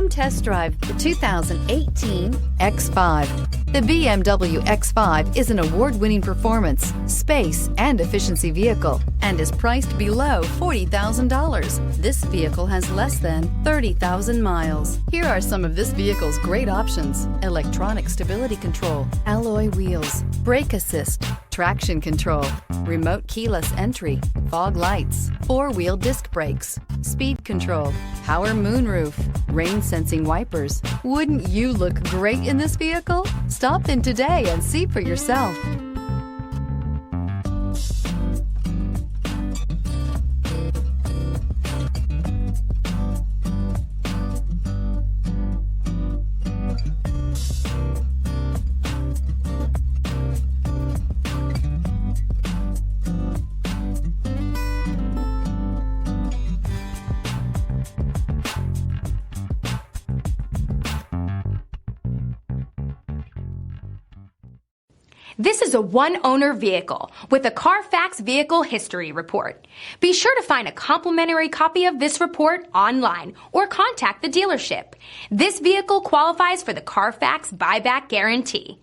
Come test drive the 2018 X5. The BMW X5 is an award-winning performance, space, and efficiency vehicle and is priced below $40,000. This vehicle has less than 30,000 miles. Here are some of this vehicle's great options: electronic stability control, alloy wheels, brake assist, traction control, remote keyless entry, fog lights, four-wheel disc brakes, speed control, power moonroof, rain sensing wipers. Wouldn't you look great in this vehicle? Stop in today and see for yourself. This is a one-owner vehicle with a Carfax Vehicle History Report. Be sure to find a complimentary copy of this report online or contact the dealership. This vehicle qualifies for the Carfax Buyback Guarantee.